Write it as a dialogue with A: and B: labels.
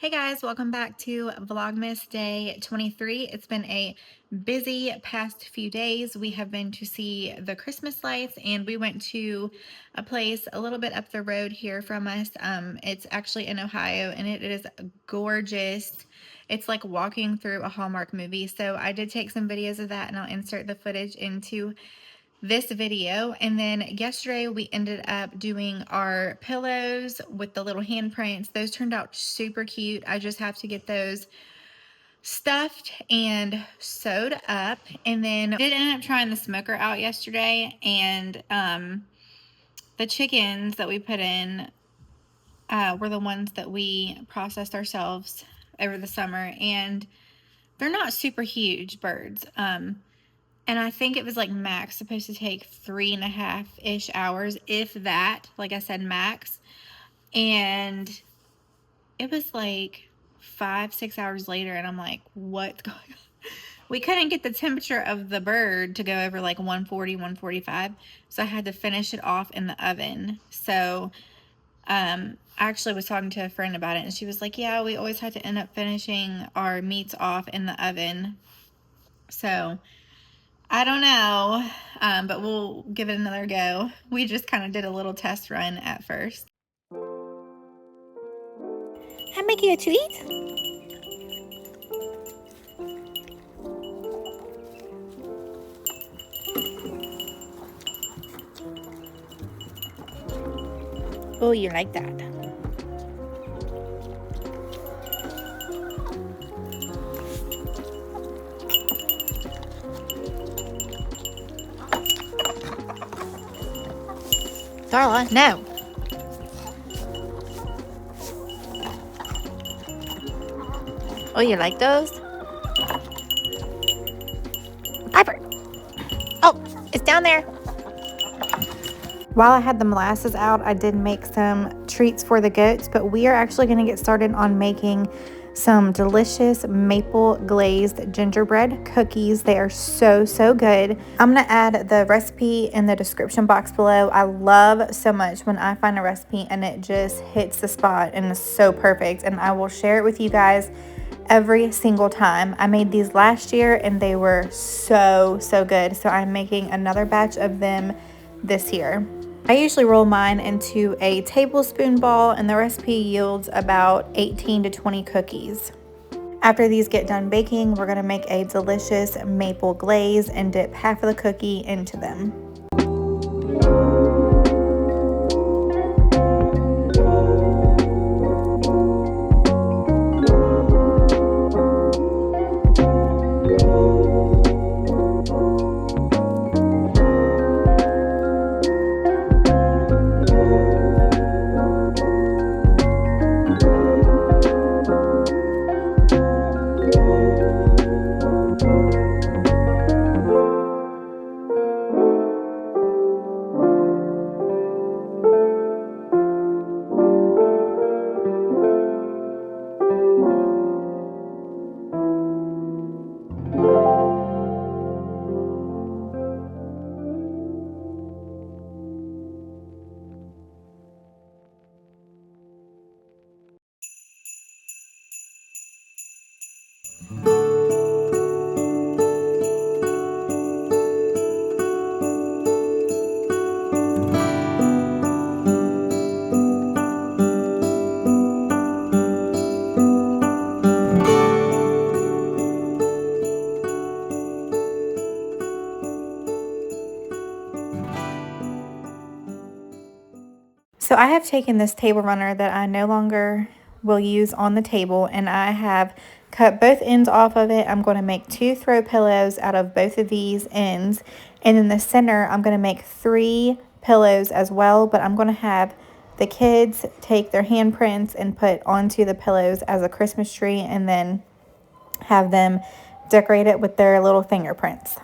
A: Hey guys, welcome back to Vlogmas Day 23. It's been a busy past few days. We have been to see the Christmas lights and we went to a place a little bit up the road here from us. It's actually in Ohio and it is gorgeous. It's like walking through a Hallmark movie. So I did take some videos of that and I'll insert the footage into this video. And then yesterday we ended up doing our pillows with the little handprints. Those turned out super cute. I just have to get those stuffed and sewed up. And then I did end up trying the smoker out yesterday, and the chickens that we put in were the ones that we processed ourselves over the summer, and they're not super huge birds. And I think it was like max supposed to take 3.5-ish hours, if that, like I said, max. And it was like 5-6 hours later, and I'm like, what's going on? We couldn't get the temperature of the bird to go over like 140, 145. So I had to finish it off in the oven. So I actually was talking to a friend about it, and she was like, yeah, we always had to end up finishing our meats off in the oven. So I don't know, but we'll give it another go. We just kind of did a little test run at first. I'm making you a treat. Oh, you like that? Darla, no. Oh, you like those? Piper! Oh, it's down there. While I had the molasses out, I did make some treats for the goats, but we are actually going to get started on making some delicious maple glazed gingerbread cookies. They are so good. I'm going to add the recipe in the description box below. I love so much when I find a recipe and it just hits the spot and is so perfect, and I will share it with you guys every single time. I made these last year and they were so good, so I'm making another batch of them this year. I usually roll mine into a tablespoon ball, and the recipe yields about 18 to 20 cookies. After these get done baking, we're going to make a delicious maple glaze and dip half of the cookie into them. So I have taken this table runner that I no longer will use on the table, and I have cut both ends off of it. I'm going to make 2 throw pillows out of both of these ends, and in the center I'm going to make 3 pillows as well, but I'm going to have the kids take their handprints and put onto the pillows as a Christmas tree, and then have them decorate it with their little fingerprints.